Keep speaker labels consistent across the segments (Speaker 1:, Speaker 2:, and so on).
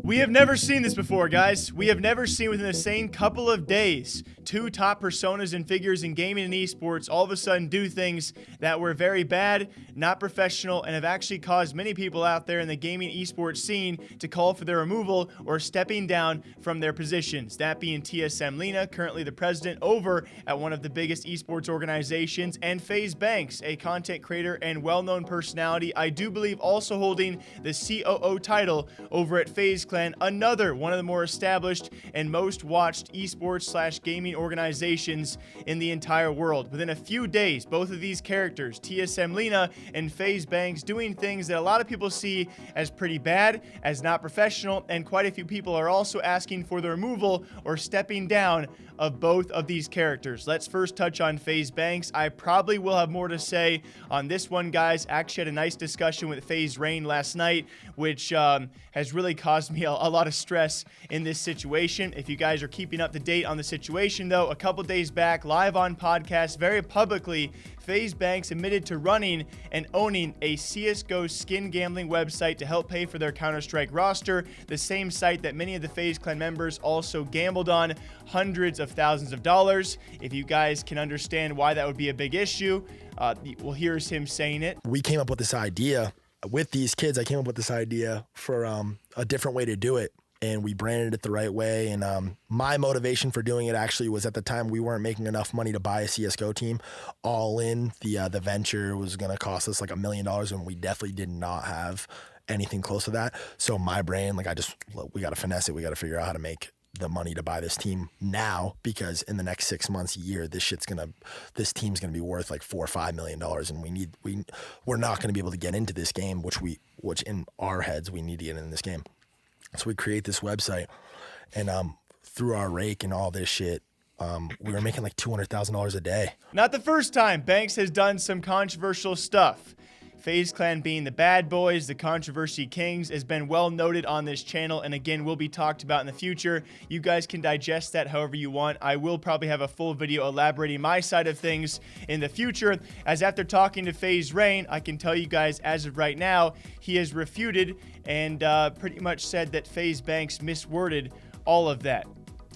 Speaker 1: We have never seen this before, guys. We have never seen within the same couple of days two top personas and figures in gaming and esports all of a sudden do things that were very bad, not professional, and have actually caused many people out there in the gaming esports scene to call for their removal or stepping down from their positions. That being TSM Leena, currently the president over at one of the biggest esports organizations, and FaZe Banks, a content creator and well-known personality, I do believe also holding the COO title over at FaZe Clan, another one of the more established and most watched esports/gaming organizations in the entire world. Within a few days, both of these characters, TSM Leena and FaZe Banks, doing things that a lot of people see as pretty bad, as not professional, and quite a few people are also asking for the removal or stepping down of both of these characters. Let's first touch on FaZe Banks. I probably will have more to say on this one, guys. Actually had a nice discussion with FaZe Rain last night, which has really caused me a lot of stress in this situation. If you guys are keeping up to date on the situation, though, a couple days back, live on podcast, very publicly, FaZe Banks admitted to running and owning a CSGO skin gambling website to help pay for their Counter-Strike roster, the same site that many of the FaZe Clan members also gambled on, hundreds of thousands of dollars. If you guys can understand why that would be a big issue, well, here's him saying it.
Speaker 2: We came up with this idea with these kids. I came up with this idea for a different way to do it, and we branded it the right way. And my motivation for doing it actually was, at the time we weren't making enough money to buy a CSGO team. All in, the venture was going to cost us like $1 million, and we definitely did not have anything close to that. So my brain, we got to finesse it. We got to figure out how to make the money to buy this team now, because in the next 6 months, a year, this team's gonna be worth like $4 or $5 million, and we're not gonna be able to get into this game, which in our heads we need to get in this game. So we create this website, and through our rake and all this shit, we were making like $200,000 a day.
Speaker 1: Not the first time Banks has done some controversial stuff. FaZe Clan being the bad boys, the controversy kings, has been well noted on this channel, and again will be talked about in the future. You guys can digest that however you want. I will probably have a full video elaborating my side of things in the future, as after talking to FaZe Rain, I can tell you guys as of right now, he has refuted and pretty much said that FaZe Banks misworded all of that.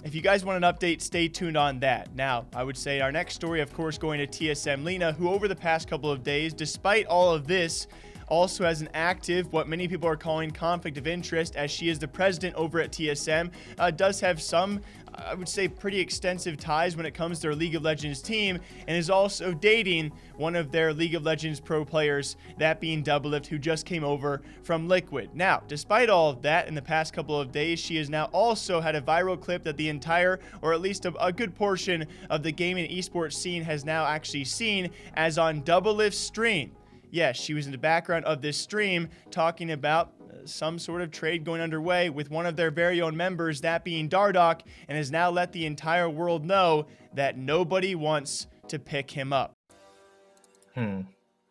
Speaker 1: If you guys want an update, stay tuned on that. Now, I would say our next story, of course, going to TSM Leena, who over the past couple of days, despite all of this, also has an active, what many people are calling conflict of interest, as she is the president over at TSM, does have some, I would say, pretty extensive ties when it comes to their League of Legends team, and is also dating one of their League of Legends pro players, that being Doublelift, who just came over from Liquid. Now, despite all of that, in the past couple of days, she has now also had a viral clip that the entire, or at least a good portion of the gaming and esports scene has now actually seen, as on Doublelift's stream. Yes, she was in the background of this stream talking about some sort of trade going underway with one of their very own members, that being Dardoch, and has now let the entire world know that nobody wants to pick him up.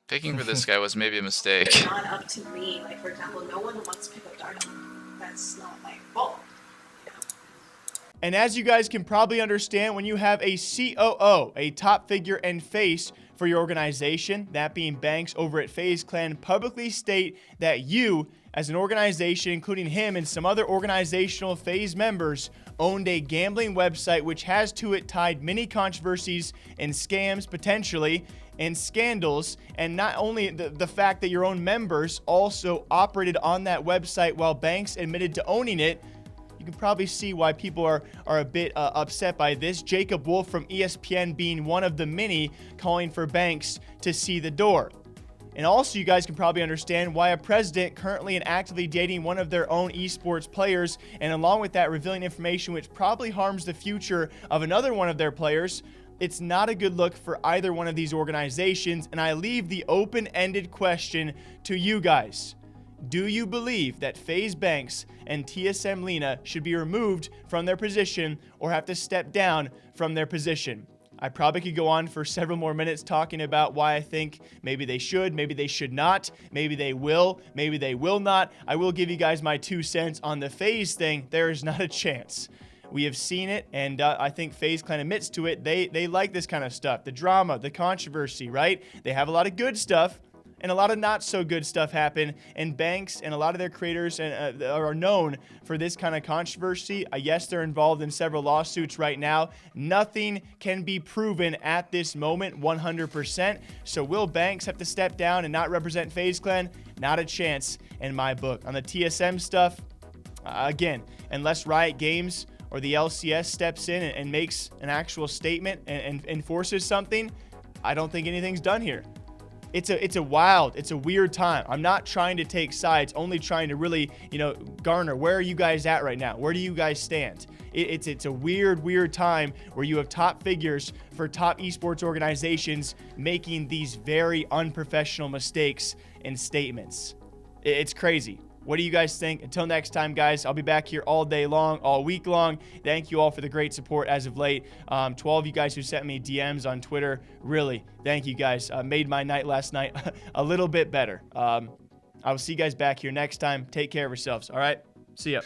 Speaker 3: Picking for this guy was maybe a mistake.
Speaker 4: It's not up to me. Like, for example, no one wants to pick up Dardoch. That's not my fault.
Speaker 1: And as you guys can probably understand, when you have a COO, a top figure and face for your organization, that being Banks over at FaZe Clan, publicly state that you, as an organization, including him and some other organizational FaZe members, owned a gambling website which has to it tied many controversies and scams potentially, and scandals, and not only the fact that your own members also operated on that website while Banks admitted to owning it. You can probably see why people are a bit upset by this. Jacob Wolf from ESPN being one of the many calling for Banks to see the door. And also, you guys can probably understand why a president currently and actively dating one of their own esports players, and along with that, revealing information which probably harms the future of another one of their players. It's not a good look for either one of these organizations, and I leave the open-ended question to you guys. Do you believe that FaZe Banks and TSM Leena should be removed from their position or have to step down from their position? I probably could go on for several more minutes talking about why I think maybe they should, maybe they should not, maybe they will not. I will give you guys my 2 cents on the FaZe thing. There is not a chance. We have seen it, and I think FaZe Clan admits to it. They like this kind of stuff, the drama, the controversy, right? They have a lot of good stuff, and a lot of not so good stuff happen. And Banks and a lot of their creators are known for this kind of controversy. Yes, they're involved in several lawsuits right now. Nothing can be proven at this moment 100%. So will Banks have to step down and not represent FaZe Clan? Not a chance in my book. On the TSM stuff, again, unless Riot Games or the LCS steps in and makes an actual statement and enforces something, I don't think anything's done here. It's a weird time. I'm not trying to take sides, only trying to really, garner, where are you guys at right now? Where do you guys stand? It's a weird time where you have top figures for top esports organizations making these very unprofessional mistakes and statements. It's crazy. What do you guys think? Until next time, guys, I'll be back here all day long, all week long. Thank you all for the great support as of late. To all of you guys who sent me DMs on Twitter, really, thank you guys. Made my night last night a little bit better. I will see you guys back here next time. Take care of yourselves, all right? See ya.